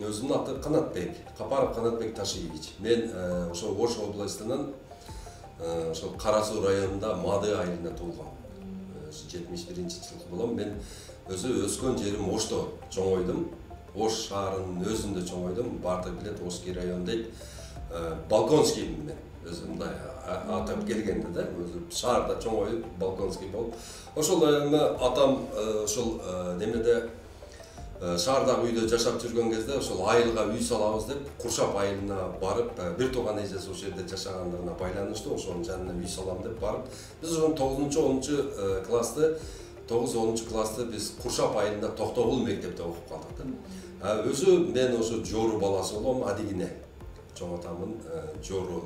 Өзümдүн аты Канатбек, Капаров Канатбек Ташиевич. Мен ошо Ош областынан ошо Кара Суу районунда Мады айылында туулгам. 71-жылкы болом. Мен өзү өскөн жерим Ошто чоңойдум. Ош шаарынын өзүндө чоңойдум. Баардык билет Ошский район дейт. Балконский мен өзүм атап келгенде да, өзү шаарда чоңоюп Балконский болуп. Ошол атам ошол немеде шаардагы үйдө жашап жүргөн кезде ошол айылга үй салабыз деп Куршап айылына барып, бир тууган эжеси ошол жерде жашагандарына байланыштуу, ошонун жанына үй салам деп барып, биз ошон 9-10 классты 9-10 классты биз Куршап айылында Токтогул мектепте окуп калдык да. Өзү мен ошо Жору баласы болом, Адигине. Чоң атамын Жору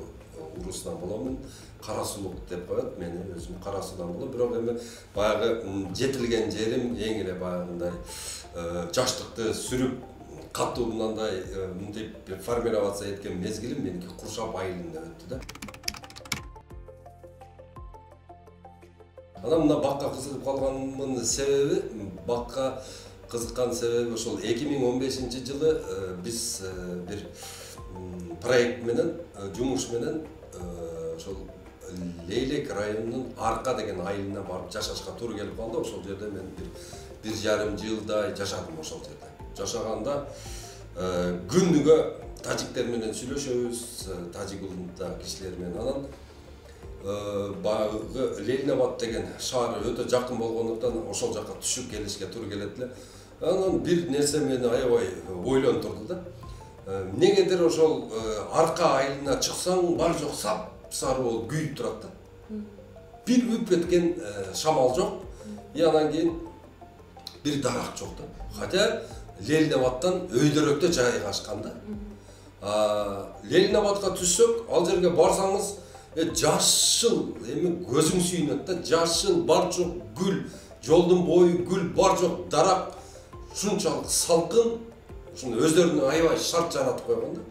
урусунан боломун. Карасулук деп коет, мени өзүм Карасуудан болом. Бирок эми баягы жетилген жерим эң эле баягындай жаштыкты сүрүп катуу мындай мынтип формироваться эткен мезгилим меники Куршап айылында өттү да. Анан мына бакка кызыгып калганымдын себеби, бакка кызыккан себеби ошол 2015-жылы биз бир проект менен, жумуш менен ошол Лейлек районунун Арка деген айылына барып жашашка туура келип калды. Ошол жерде мен бир жарым жылдай жашадым ошол жерде. Жашаганда күнүгө тажиктер менен сүйлөшөбүз, тажик улунда кишилер менен. Анан баягы Ленинабад деген шаар өтө жакын болгондуктан ошол жака түшүп келишке туура келет эле. Анан бир нерсе мени аябай ойлонтурду да. Негедир ошол Арка айылына чыксаң, бар жок сап-сары болуп күйүп турат да. Бир үп эткен шамал жок. Анан кийин бир дарак жок да. Хотя Ленинабадтан өйдөрөктө жайгашкан да. Ленинабадка түшсөк, ал жерге барсаңыз, жашыл, эми көзүң сүйүнөт да, жашыл, бар жок гүл, жолдун бою гүл, бар жок дарак, ушунчалык салкын, ушуну өздөрүнө аябай шарт жаратып койгон да.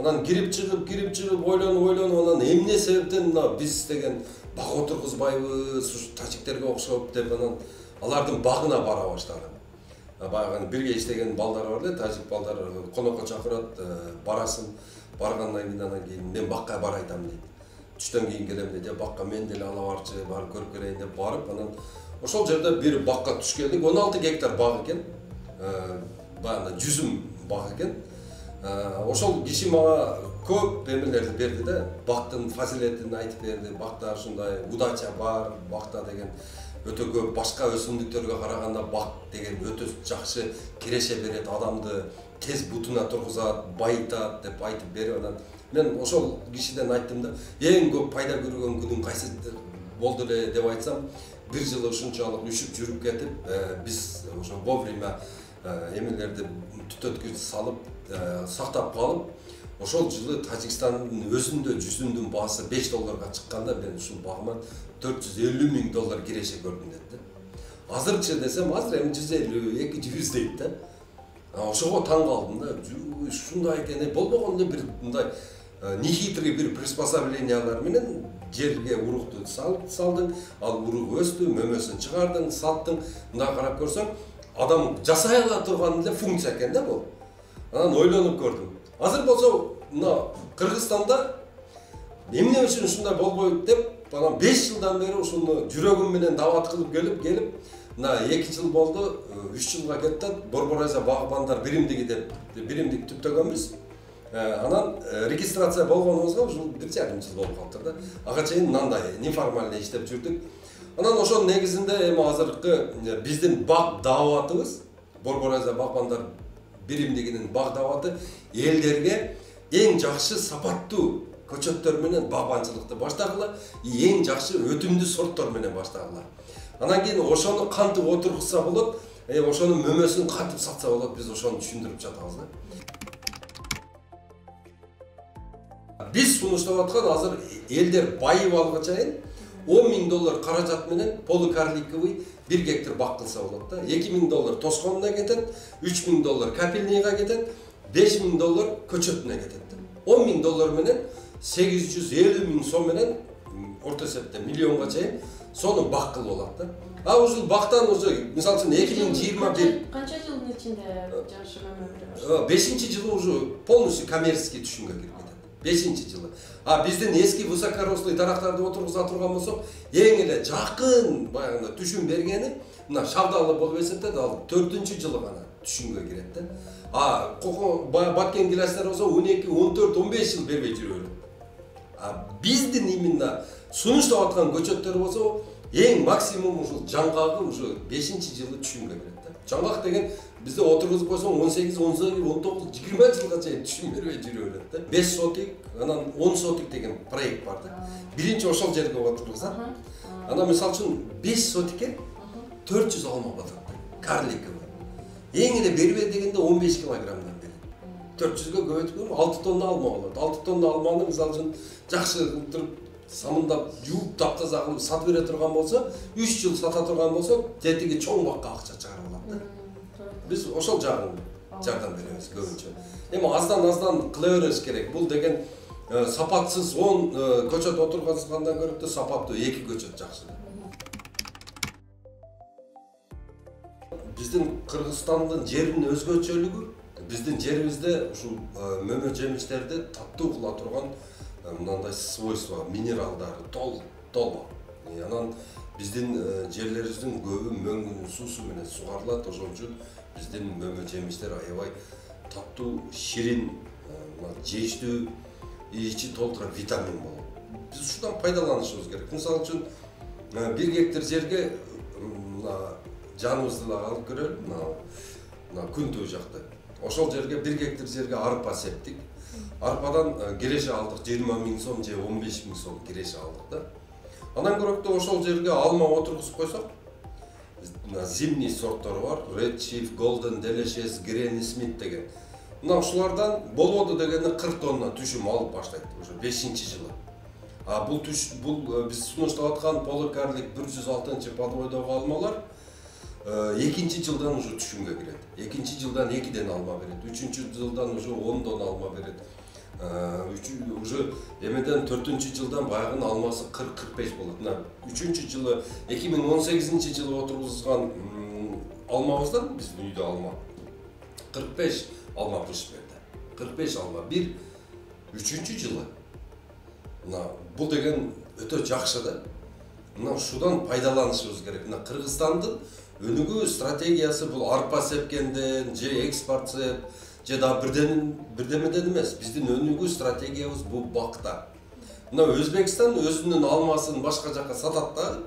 Анан кирип чыгып, ойлонуп, анан эмне себептен мына биз деген бак отургузбайбыз, ушу тажиктерге окшоп деп анан алардын багына бара баштадым. Баягы бирге иштеген балдар бар эле, тажик балдар конокко чакырат, барасың, баргандан кийин мен бакка барайдам дейт. Түштөн кийин келем дейт, бакка мен деле ала барчы, барып көрүп келейин деп барып, анан ошол жерде бир бакка түш келдик. 16 гектар бак экен. Баягы жүзүм бак экен. Ошол киши мага көп эмелерди берди да, бактын фазилетин айтып берди. Бакта ушундай удача бар, бакта деген өтө көп башка өсүмдүктөргө караганда бак деген өтө жакшы киреше берет, адамды тез бутуна тургузат, байытат деп айтып берип, анан мен ошол кишиден айттым да, эң көп пайда көргөн күнүм кайсы болду эле деп айтсам, бир жыл ушунчалык үшүп жүрүп кетип, биз ошо вовремя эмелерди түтөткүч салып, сактап калып, ошол жылы Тажикстандын өзүндө жүзүмдүн баасы $5 чыкканда мен ушул багыма $450,000 киреше көрдүм деп да. Азырчы десем, азыр эми 150-200 дейт да. Ошого таң калдым да, ушундай экен, болбогондо бир мындай нехитрый бир приспособлениялар менен жерге урукту салдың, ал урук өстү, мөмөсүн чыгардың, саттың, мындай карап көрсөң, адам жасай ала турган эле функция экен да бул. Анан ойлонуп көрдүм. Азыр болсо, мына Кыргызстанда эмне үчүн ушундай болбойт деп, анан 5 жылдан бери ушуну жүрөгүм менен дабат кылып келип, мына 2 жыл болду, 3 жылга кетти, Борбор Азия багбандар биримдиги деп биримдик түптөгөнбүз. Анан регистрация болгонубузга ушул 1,5 жыл болуп калыптыр да. Ага чейин мындай неформальный иштеп жүрдүк. Анан ошонун негизинде эми азыркы биздин бак дааватыбыз, Борбор Азия багбандар биримдигинин бак дааваты элдерге эң жакшы сапаттуу көчөттөр менен багбанчылыкты баштагыла, эң жакшы өтүмдүү сорттор менен баштагыла. Анан кийин ошону кантип отургузса болот, ошону мөмөсүн кантип сатса болот, биз ошону түшүндүрүп жатабыз да. Биз сунуштап аткан азыр элдер байып алга чейин $10,000 каражат менен полукарликовый 1 гектар бак кылса болот да. $2,000 тосконуна кетет, $3,000 капельныйга кетет, $5,000 көчөтүнө кетет. $10,000 менен $850,000 сом менен орто эсепте миллионга чейин сону бак кылып алат да. А ушул бактан уже мисалы үчүн 2021 канча жылдын ичинде жашы мөмө 5-чи жылы уже полностью коммерческий түшүмгө кирип кетет. 5-чи жылы. А биздин эски высокорослый дарактарды отургуза турган болсок, эң эле жакын баягы түшүм бергени мына Шабдалы болуп эсептелет, ал 4-чү жылы гана түшүмгө кирет да. А баткен гиластар болсо 12, 14, 15 жыл бербей жүрө берет. А биздин именно сунуштап аткан көчөттөр болсо, эң максимум ушул жаңгагы уже 5-чи жылы түшүмгө кирет да. Жаңгак деген бизде отургузуп койсоң 18, 18, 19, 20 жылга чейин түшүм бербей жүрө берет да. 5 сотик, анан 10 сотик деген проект бар да. Биринчи ошол жерге отургузат. Анан мисалы үчүн 5 сотикке 400 алма батат. Карликовый. Эң эле бербей дегенде 15 килограммдан берет. 400ге көбөйткөн 6 тонна алма болот. 6 тонна алманы мисалы үчүн жакшы кылып туруп самындап, жууп, таптаза кылып сатып бере турган болсо, 3 жыл сата турган болсо, жетиги чоң бакка акча чыгарып алат да. Биз ошол жагын жардам беребиз көбүнчө. Эми аздан кыла бериш керек. Бул деген сапатсыз 10 көчөт отургандан көрөп сапаттуу 2 көчөт жакшы. Биздин Кыргызстандын жеринин өзгөчөлүгү, биздин жерибизде ушул мөмө жемиштерди таттуу кыла турган мындай свойство, минералдары толо. Анан биздин жерлерибиздин көбү мөңгүнүн суусу менен сугарылат, ошон үчүн биздин мөмө жемиштер аябай таттуу, ширин, жештүү, ичи толтура витамин болот. Биз ушудан пайдаланышыбыз керек. Мисалы үчүн 1 гектар жерге жаныбызды алып көрөлү, мына Күнтүү жакта. Ошол жерге 1 гектар жерге арпа септик. Арпадан киреше алдык 20 000 сом же 15 000 сом киреше алдык да. Андан көрөктө ошол жерге алма отургузуп койсок, зимний сорттор бар, Red Chief, Golden Delicious, Granny Smith деген. Мына ушулардан болоду дегенде 40 тонна түшүм алып баштайт уже 5-чи жылы. А бул биз сунуштап аткан полукарлик 106-чы подвойдогу алмалар 2-чи жылдан уже түшүмгө кирет. 2-чи жылдан 2ден алма берет. 3-чү жылдан уже 10дон алма берет. Уже эмеден 4-чү жылдан баягынын алмасы 40-45 болот. Мына 3-чү жылы 2018 жылы отургузган алмабыздан биздин үйдө алма 45 алма пышып берди. 45 алма. 3-чү жылы. Мына бул деген өтө жакшы да. Мына ушудан пайдаланышыбыз керек. Мына Кыргызстандын өнүгүү стратегиясы бул арпа сепкенден, же экспорт сеп, же да бирдемеден эмес. Биздин өнүгүү стратегиябыз бул бакта. Мына Өзбекстан өзүнүн алмасын башка жакка сатат да,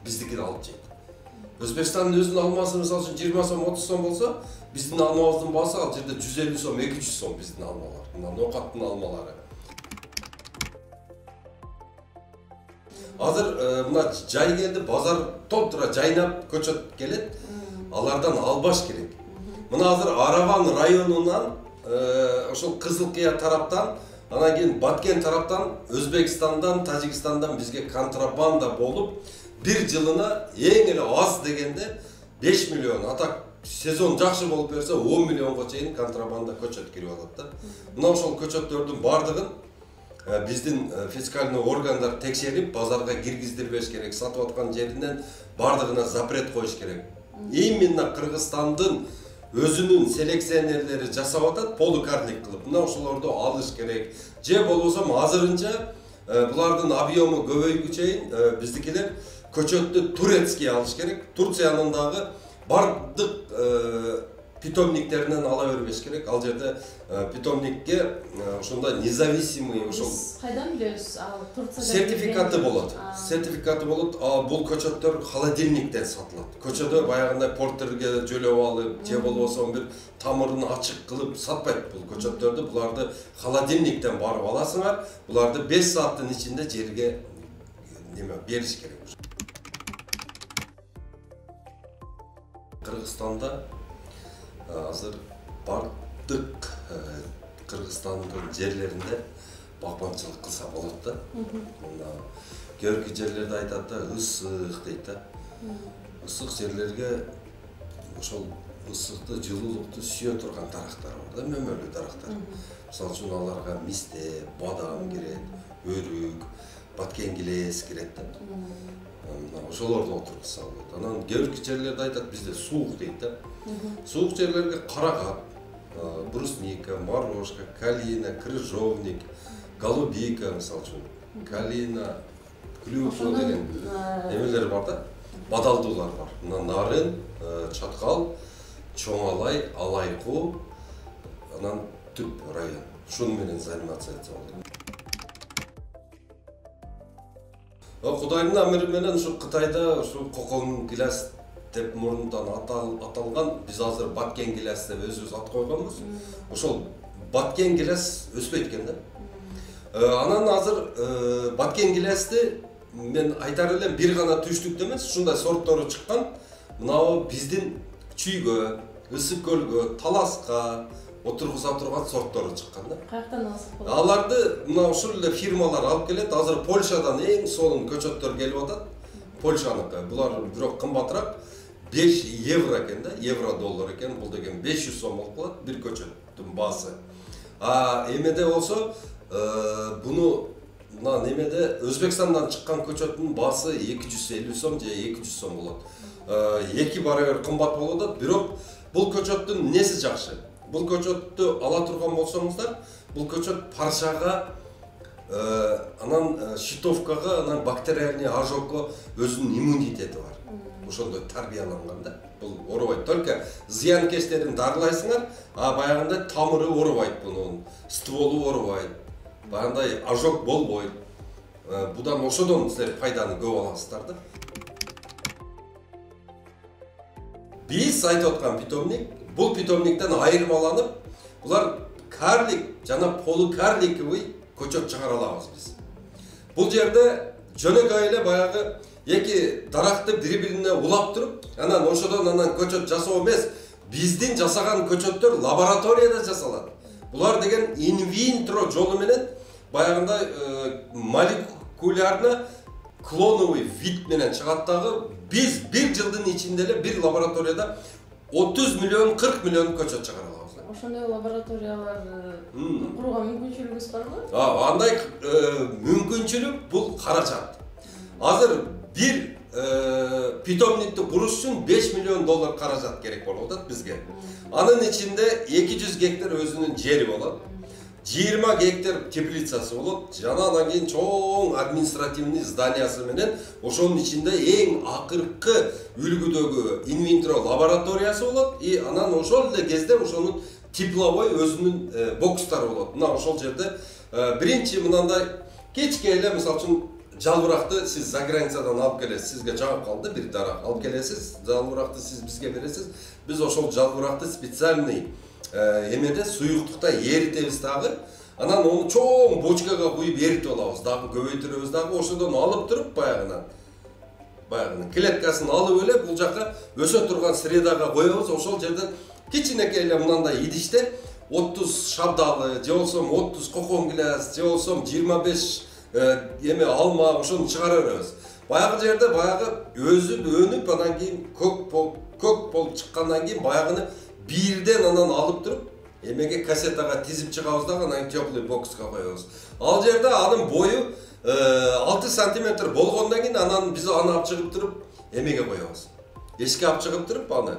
биздикини алып жейт. Өзбекстандын өзүнүн алмасы мисалы үчүн 20 сом, 30 сом болсо, биздин алмабыздын баасы ал жерде 150 сом, 200 сом биздин алмалар. Мына нокаттын алмалары. Азыр мына жай келди, базар толтура жайнап көчөт келет. Алардан албаш керек. Мына азыр Араван районунан ошол Кызылкыя тараптан, анан кийин Баткен тараптан, Өзбекстандан, Тажикстандан бизге контрабанда болуп, бир жылына эң эле аз дегенде 5 миллион, атак сезон жакшы болуп берсе 10 миллионго чейин контрабанда көчөт кирип алат да. Мына ошол көчөттөрдүн бардыгын биздин фискальный органдар текшерип, базарга киргиздирбеш керек, сатып аткан жеринен бардыгына запрет коюш керек. Именно Кыргызстандын өзүнүн селекционерлери жасап атат, полукарлик кылып. Мына ошолорду алыш керек. Же болбосо азырынча булардын объему көбөйгү чейин биздикилер көчөттү турецкий алыш керек. Турциянын дагы бардык питомниктеринен ала бербеш керек. Ал жерде питомникке ошондой независимый ошол кайдан билебиз? Ал Турцияда сертификаты болот. Сертификаты болот. Бул көчөттөр холодильниктен сатылат. Көчөдө баягындай портерге жөлөп алып, же болбосо бир тамырын ачык кылып сатпайт бул көчөттөрдү. Буларды холодильниктен барып аласыңар. Буларды 5 сааттын ичинде жерге бериш керек. Кыргызстанда азыр бардык Кыргызстандын жерлеринде багбанчылык кылса болот да. Мына көркү жерлерде айтат да, ысык дейт да. Ысык жерлерге ошол ысыкты, жылуулукту сүйө турган дарактар бар да, мөмөлүү дарактар. Мисалы үчүн аларга мисте, бадам кирет, өрүк, баткен килес кирет да. Ошолорду отургузса болот. Анан кээ бир жерлерде айтат бизде суук дейт да. Суук жерлерге карагат, брусника, морожка, калина, крыжовник, голубика мисалы үчүн, калина, клюква деген эмелер бар да. Бадалдуулар бар. Мына нарын, чаткал, чоңалай, алайкуу, анан түп район. Шуну менен заниматься этсе болот. Кудайдын амыры менен ушу Кытайда ушу кокон гиляс деп мурунтан аталган, биз азыр баткен гиляс деп өзүбүз ат койгонбуз. Ошол баткен гиляс өспөйт экен да. Анан азыр баткен гилясты мен айтар элем бир гана түштүктө эмес, ушундай сорттору чыккан. Мынау биздин чүйгө, ысык көлгө, таласка отургуза турган сорттору чыккан да. Каяктан алсак болот? Аларды мына ушул эле фирмалар алып келет. Азыр Польшадан эң сонун көчөттөр келип атат. Польшаныкы. Булар бирок кымбатыраак 5 евро экен да, евро доллар экен. Бул деген 500 сом болуп калат бир көчөттүн баасы. Эмеде болсо буну мына немеде Өзбекстандан чыккан көчөттүн баасы 250 сом же 200 сом болот. 2 барабар кымбат болуп атат, бирок бул көчөттүн неси жакшы? Бул көчөттү ала турган болсоңуздар, бул көчөт парчага, анан щитовкага, анан бактериальный ожогко өзүнүн иммунитети бар. Ошондой тарбияланган да. Бул оорубайт. Только зыянкечтерин дарылайсыңар, баягындай тамыры оорубайт бунун, стволу оорубайт. Баягындай ожог болбойт. Будан ошодон силер пайданы көп аласыздар да. Биз айтып аткан питомник, бул питомниктен айырмаланып, булар карлик жана полукарликовый көчөт чыгара алабыз биз. Бул жерде жөнөкөй эле баягы эки даракты бири-бирине улап туруп, анан ошодон анан көчөт жасоо эмес, биздин жасаган көчөттөр лабораторияда жасалат. Булар деген инвитро жолу менен баягындай молекулярны клоновый вид менен чыгат дагы. Биз бир жылдын ичинде эле бир лабораторияда 30 миллион 40 миллион көчөт чыгара алабыз. Ошондой лабораториялар курууга мүмкүнчүлүгүңүз барбы? Андай мүмкүнчүлүк бул каражат. Азыр бир питомникти куруш үчүн 5 миллион доллар каражат керек болуп атат бизге. Анын ичинде 200 гектар өзүнүн жери болот. 20 гектар теплицасы болот. Жана андан кийин чоң административный зданиясы менен ошонун ичинде эң акыркы үлгүдөгү инвитро лабораториясы болот. И анан ошол эле кезде ошонун тепловой өзүнүн бокстары болот. Мына ошол жерде биринчи мынандай кечке эле мисалы үчүн жалбыракты сиз за границадан алып келесиз, сизге жагып калды бир дарак алып келесиз, жалбыракты сиз бизге бересиз. Биз ошол жалбыракты специальный эмеде суюктукта эритебиз дагы. Анан ону чоң бочкага куюп эритип алабыз, дагы көбөйтүрөбүз дагы. Ошодон алып туруп баягынан клеткасын алып эле бул жака өсө турган средага коебуз. Ошол жерден кичинекей эле мындай идиште 30 шабдалы, же болсо 30 кокон гиляс, же болсо 25 эме алма ошону чыгара беребиз. Баягы жерде баягы өзүп өнүп анан кийин көк болуп чыккандан кийин баягыны бирден анан алып туруп эмеге кассетага тизип чыгабыз дагы анан теплый бокска коебуз. Ал жерде анын бою 6 сантиметр болгондон кийин анан биз аны алып чыгып туруп эмеге коебуз. Эшикке алып чыгып туруп аны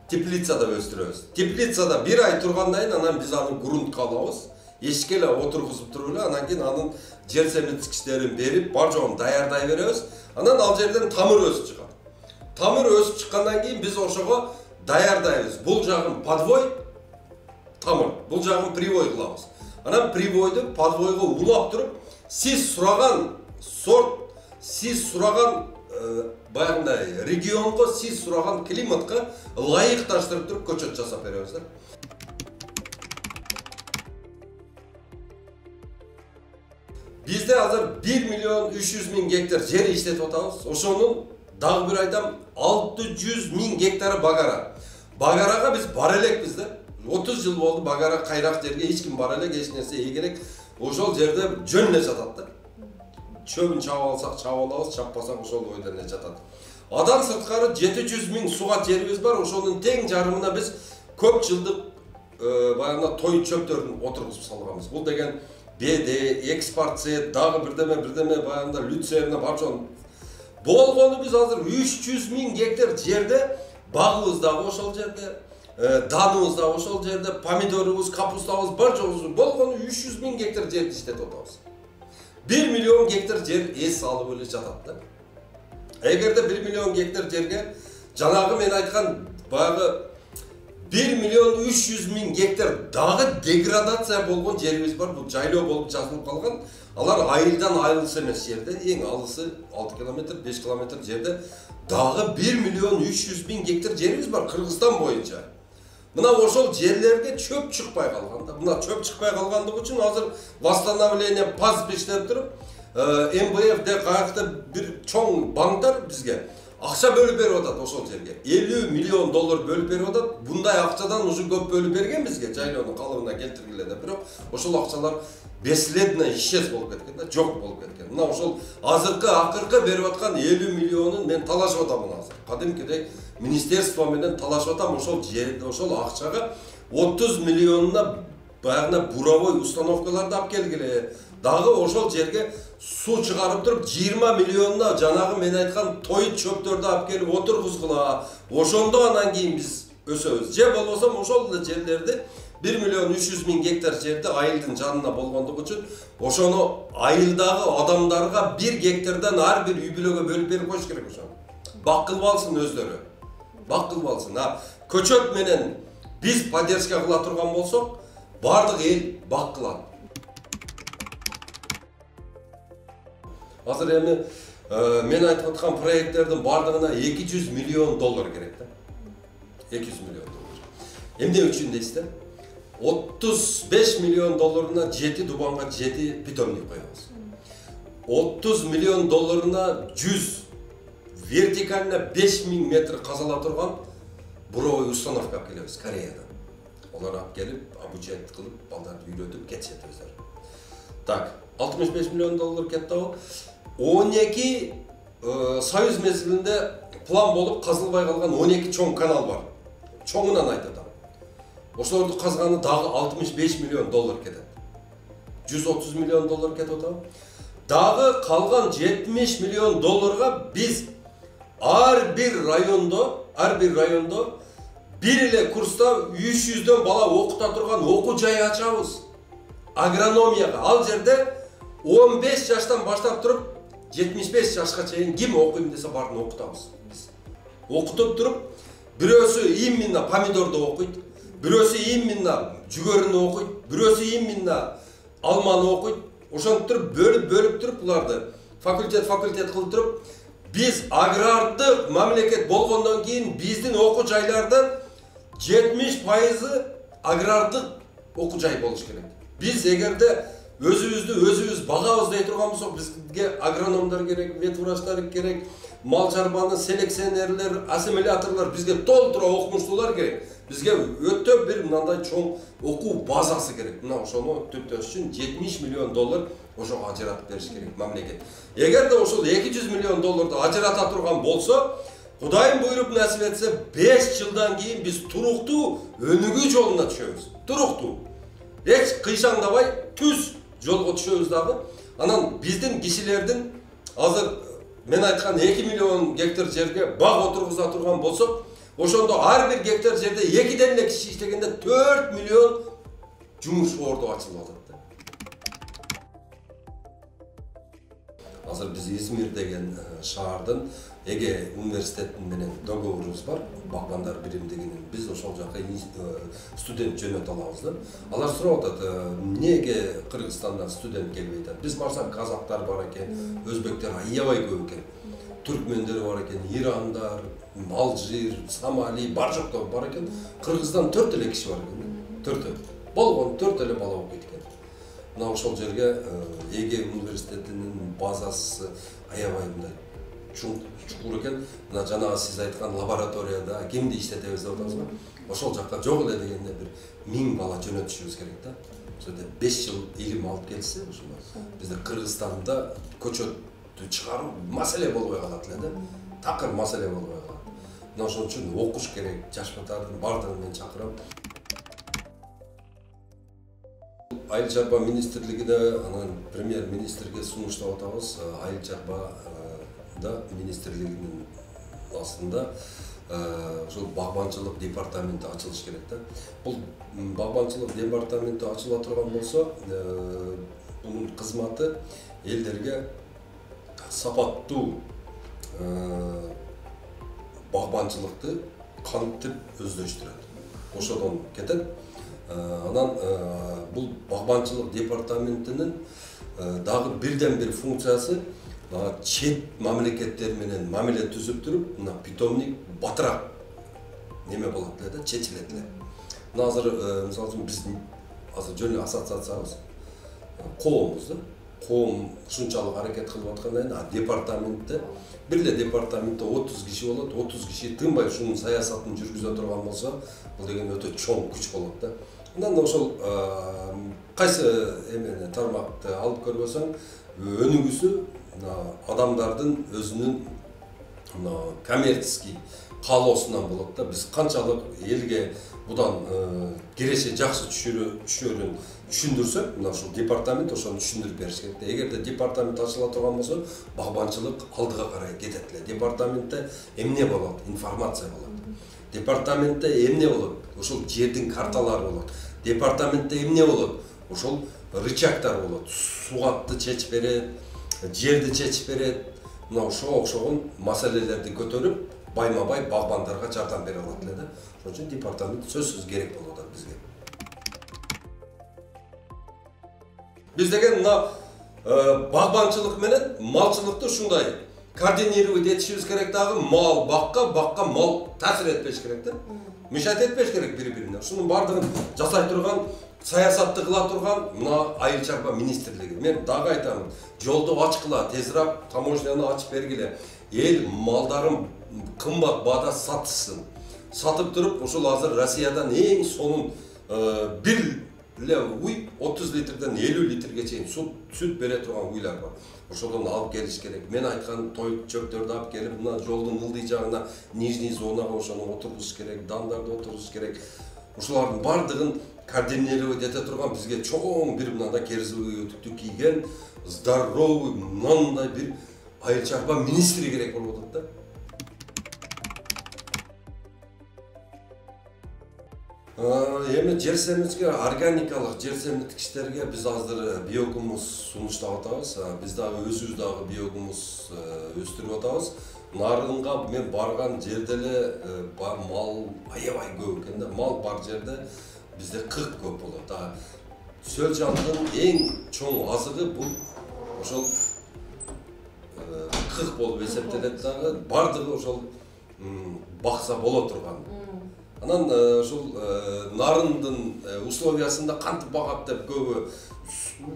теплицада өстүрөбүз. Теплицада 1 ай тургандан кийин анан биз аны грунтка алабыз. Эшикке эле отургузуп туруп эле анан кийин анын жер семирткичтерин берип, бар жогун даярдай беребиз. Анан ал жерден тамыр өсүп чыгат. Тамыр өсүп чыккандан кийин биз ошого даярдайбыз. Бул жагын подвой тамыр, бул жагын привой кылабыз. Анан привойду подвойго улап туруп, сиз сураган сорт, сиз сураган баягындай регионго, сиз сураган климатка ылайыкташтырып туруп көчөт жасап беребиз да. Бизде азыр 1 миллион 300 миң гектар жер иштетип атабыз. Ошонун дагы бир айдам 600 миң гектары багара. Багарага биз бара элекпиз да. 30 жыл болду багара кайрак жерге эч ким бара элек, эч нерсе эгерек. Ошол жерде жөн эле жатат да. Чөбүн чаап алсак чаап алабыз, чаппасак ошол бойдон эле жатат. Адан сырткары 700 миң суга жерибиз бар. Ошонун тең жарымына биз көп жылдык баягы той чөптөрүн отургузуп салганбыз. Бул деген БД, экспортсет, дагы бирдеме баягында Люцерна барчон. Болгону биз азыр 300 000 гектар жерде багыбыз дагы ошол жерде, даныбыз дагы ошол жерде, помидорубуз, капустабыз бар жогубуз болгону 300 000 гектар жерди иштетип атабыз. 1 миллион гектар жер эс алып эле жатат да. Эгерде 1 миллион гектар жерге жанагы мен айткан баягы 1 миллион 300 000 гектар дагы деградация болгон жерибиз бар. Бул жайлоо болуп жазылып калган. Алар айылдан айылыс эмес жерде, эң алысы 6 километр, 5 километр жерде дагы 1 миллион 300 000 гектар жерибиз бар Кыргызстан боюнча. Мына ошол жерлерге чөп чыкпай калган да. Мына чөп чыкпай калгандыгы үчүн азыр восстановление пас иштеп туруп, МВФ каякта бир чоң банктар бизге акча бөлүп берип атат ошол жерге. 50 миллион доллар бөлүп берип атат. Bunday акчадан уже көп бөлүп берген бизге жайлоонун калыбына келтиргиле да. Бирок ошол акчалар бесследно исчез болуп кеткен да, жок болуп кеткен. Мына ошол акыркы берип аткан 50 миллионун мен талашып атамын азыр. Кадимкидей министерство менен талашып атам, ошол жерде ошол акчага 30 миллионуна баягына буровой установкаларды алып келгиле. Дагы ошол жерге суу чыгарып туруп 20 миллионуна жанагы мен айткан той чөптөрдү алып келип отургузгула. Ошондо анан кийин биз өсөбүз. Же болбосо ошол эле жерлерди 1 миллион 300 000 гектар жерде айылдын жанына болгондугу үчүн ошону айылдагы адамдарга 1 гектардан ар бир үй бүлөгө бөлүп берип коюш керек ошону. Бак кылып алсын өздөрү. Бак кылып алсын. Көчөт менен биз поддержка кыла турган болсок, бардык эл бак кылат. Азыр эми мен айтып аткан проекттердин бардыгына 200 миллион доллар керек да. 200 миллион доллар. Эмне үчүн дейсиздер? 35 миллион долларына 7 дубанга 7 питомник коебуз. 30 миллион долларына 100 вертикально 5000 метр казала турган буровой установка алып келебиз Кореядан. Олар алып келип, обучать кылып, балдарды үйрөтүп кетишет өздөрү. Так, 65 миллион доллар кетти ал. 12 союз мезгилинде план болуп казылбай калган 12 чоң канал бар. Чоңунан айтып атам. Ошолорду казганы дагы 65 миллион доллар кетет. 130 миллион доллар кетип атам. Дагы калган 70 миллион долларга биз ар бир райондо бир эле курста 300дөн бала окута турган окуу жай ачабыз. Агрономияга. Ал жерде 15 жаштан баштап туруп 75 жашка чейин ким окуйм десе барын окутабыз биз. Окутуп туруп, бирөөсү именно помидорду окуйт, бирөөсү именно жүгөрүнү окуйт, бирөөсү именно алманы окуйт. Ошентип туруп бөлүп туруп буларды факультет кылып туруп, биз агрардык мамлекет болгондон кийин биздин окуу жайлардан 70% агрардык окуу жай болуш керек. Биз эгерде өзүбүз багабыз дей турган болсок, бизге агрономдор керек, ветврачтар керек, мал чарбаны селекционерлер, ассимиляторлор, бизге толтура окумуштуулар керек. Бизге өтө бир мындай чоң окуу базасы керек. Мына ошону төптөш үчүн 70 миллион доллар ошого ажыратып бериш керек мамлекет. Эгерде ошол 200 миллион долларды ажырата турган болсо, Кудайым буйруп насип этсе 5 жылдан кийин биз туруктуу өнүгүү жолуна түшөбүз. Туруктуу. Эч кыйшаңдабай түз жолго түшөбүз дагы. Анан биздин кишилердин азыр мен айткан 2 миллион гектар жерге баг отургуза турган болсок, ошондо ар бир гектар жерде 2ден эле киши иштегенде 4 миллион жумуш орду ачылып атат. Азыр биз Измир деген шаардын Эге университетин менен договорубуз бар, Бакбандар биримдигинин. Биз ошол жака студент жөнөтө алабыз да. Алар сурап атат, эмнеге Кыргызстандан студент келбей атат? Биз барсак казактар бар экен, өзбектер аябай көп экен. Түркмендер бар экен, ирандар, Алжир, Сомали, бар жоктор бар экен. Кыргыздан 4 эле киши бар экен. 4. Болгон 4 эле бала окуйт экен. Мына ошол жерге Эге университетинин базасы аябай мындай чукур экен. Мына жана сиз айткан лабораторияда кимди иштетебиз деп атабызбы? Ошол жакка жок эле дегенде бир 1000 бала жөнөтүшүбүз керек да. Ошондо 5 жыл илим алып келсе, ошондо бизде Кыргызстанда көчөттү чыгаруу маселе болбой калат эле да. Такыр маселе болбой калат. Мына ошон үчүн окуш керек, жаш батардын бардыгын мен чакырам. Айыл чарба министрлигине анан премьер министрге сунуштап атабыз. Айыл чарба да министрлигинин астында ошол багбанчылык департаменти ачылыш керек да. Бул багбанчылык департаменти ачыла турган болсо, бунун кызматы элдерге сапаттуу багбанчылыкты кантип өздөштүрөт. Ошодон кетет. Анан бул багбанчылык департаментинин дагы бирден бир функциясы чет мамлекеттер менен мамиле түзүп туруп, мына питомник батыраак неме болот эле, чечилет эле. Мына азыр мисалы үчүн биз азыр жөн эле ассоциациябыз, коомбуз да. Коом ушунчалык аракет кылып аткандан кийин департаментте, бир эле департаментте 30 киши болот, 30 киши тынбай ушунун саясатын жүргүзө турган болсо, бул деген өтө чоң күч болот да. Андан ошол кайсы эмени тармакты алып көрбөсөң, өнүгүүсү адамдардын өзүнүн коммерческий каалоосунан болот да. Биз канчалык элге будан киреше жакшы түшөрүн түшүндүрсөк, мына ушул департамент ошону түшүндүрүп бериш керек да. Эгерде департамент ачыла турган болсо, багбанчылык алдыга карай кетет эле. Департаментте эмне болот? Информация болот. Департаментте эмне болот? Ошол жердин карталары болот. Департаментте эмне болот? Ошол рычагдар болот. Сугатты чечип берет, жерди чечип берет. Мына ошого окшогон маселелерди көтөрүп, байма-бай багбандарга жардам бере алат эле да. Ошон үчүн департамент сөзсүз керек болуп атат бизге. Биз деген мына багбанчылык менен малчылыкты ушундай координировать этишибиз керек дагы. Мал бакка мал таасир этпеш керек да. Мешать этпеш керек бири-бирине. Ушунун бардыгын жасай турган, саясатты кыла турган мына айыл чарба министрлиги. Мен дагы айтам, жолду ачкыла, тезирээк таможняны ачып бергиле. Эл малдарын кымбат баада сатышсын. Сатып туруп, ушул азыр Россиядан эң сонун бир эле уй 30 литрден 50 литрге чейин сүт бере турган уйлар бар. Ошодон алып келиш керек. Мен айткан той чөптөрдү алып келип, мына жолдун ылдый жагына, нижний зонага ошону отургузуш керек, дандарды отургузуш керек. Ушулардын бардыгын координировать эте турган бизге чоң бир мындай керзүү өтүктү кийген, здоровый, мындай бир айыл чарба министри керек болуп атат да. Эми жер семиткичке, органикалык жер семиткичтерге биз азыр биогумус сунуштап атабыз. Биз дагы өзүбүз дагы биогумус өстүрүп атабыз. Нарынга мен барган жерде эле мал аябай көп экен да. Мал бар жерде бизде 40 көп болот. Сөл жандын эң чоң азыгы бул ошол 40 болуп эсептелет дагы. Бардыгы ошол бакса боло турган. Анан ушул нарындын условиясында кантип багат деп көбү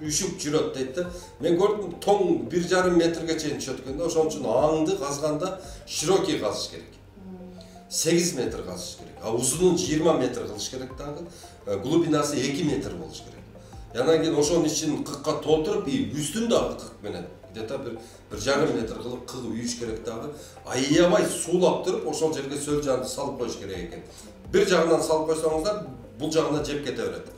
үшүп жүрөт дейт да. Мен көрдүм, тоң 1,5 метрге чейин түшөт экен да. Ошон үчүн аңды казганда широкий казыш керек. 8 метр казыш керек. Узунун 20 метр кылыш керек дагы. Глубинасы 2 метр болуш керек. Анан кийин ошонун ичин 40ка толтуруп, үстүн дагы 40 менен где-то 1,5 метр кылып кыгып үйүш керек дагы. Аябай суулап туруп, ошол жерге сөл жанды салып коюш керек экен. Бир жагынан салып койсоңуздар, бул жагына жеп кете берет.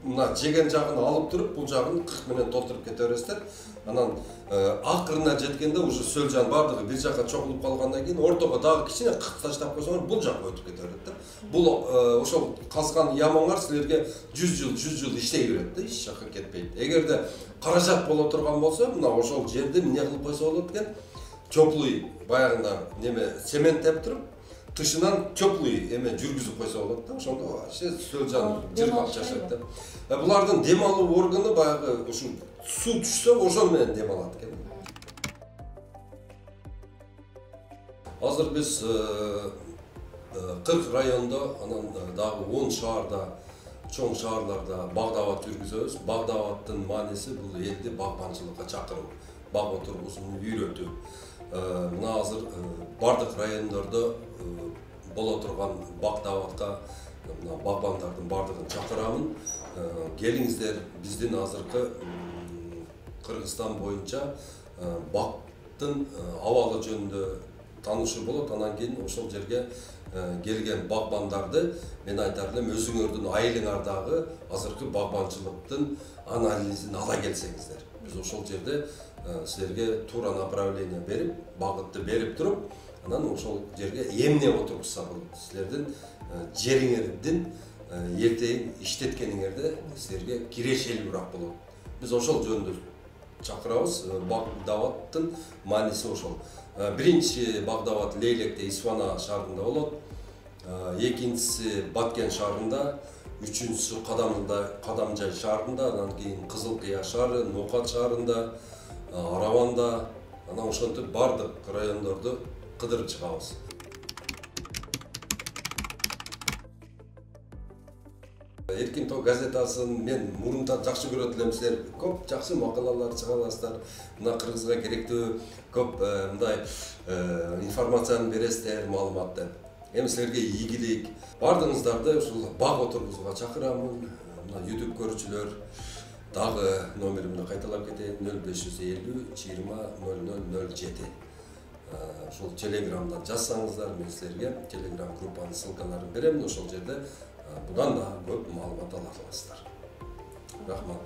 Мына жеген жагын алып туруп, бул жагын 40 менен толтуруп кете бересиздер. Анан акырына жеткенде уже сөл жан бардыгы бир жакка чогулуп калгандан кийин ортого дагы кичине 40 таштап койсоңор, бул жакка өтүп кете берет да. Бул ошол казган ямаңар силерге 100 жыл иштей берет да, эч жакка кетпейт. Эгерде каражат боло турган болсо, мына ошол жерди эмне кылып койсо болот экен? Теплый баягында неме цементтеп туруп, тышынан теплый эме жүргүзүп койсо болот да. Ошондо сөл жан жыргап жашайт да. Булардын дем алуу органы баягы ушу суу түшсө, ошол менен дем алат экен. Азыр биз 40 райондо, анан дагы 10 шаарда, чоң шаарларда багдабат жүргүзөбүз. Багдабаттын мааниси бул элди багбанчылыкка чакыруу, бак отургузууну үйрөтүү. Мына азыр бардык райондордо боло турган багдабатка мына багбандардын бардыгын чакырамын. Келиңиздер, биздин азыркы Кыргызстан боюнча бактын абалы жөнүндө таанышуу болот. Анан кийин ошол жерге келген багбандарды мен айтар элем, өзүңөрдүн айылыңардагы азыркы багбанчылыктын анализин ала келсеңиздер. Биз ошол жерде силерге туура направление берип, багытты берип туруп, анан ошол жерге эмне отургузса болот. Силердин жериңердин эртең иштеткениңерде силерге кирешелүүрөөк болот. Биз ошол жөнүндө чакырабыз. Багдабаттын мааниси ошол. Биринчи Багдабат Лейлекте, Исфана шаарында болот. Экинчиси Баткен шаарында, үчүнчүсү Кадамжай шаарында, анан кийин Кызылкыя шаары, Нокат шаарында, Араванда, анан ошентип бардык райондорду кыдырып чыгабыз. Эркин Тоо газетасын мен мурунтан жакшы көрөт элем. Силер көп жакшы макалалар чыгарасыздар. Мына Кыргызга керектүү көп мындай информацияны бересиздер, маалыматты. Эми силерге ийгилик. Бардыгыңыздарды ушул баг отургузууга чакырамын. Мына YouTube көрүүчүлөр дагы номеримди кайталап кетейин: 0550 20 0007. Ошол Телеграмдан жазсаңыздар, мен силерге Телеграм группанын ссылкаларын берем. Ошол жерде бұдан да көп маалымат ала аласыздар. Рахмат.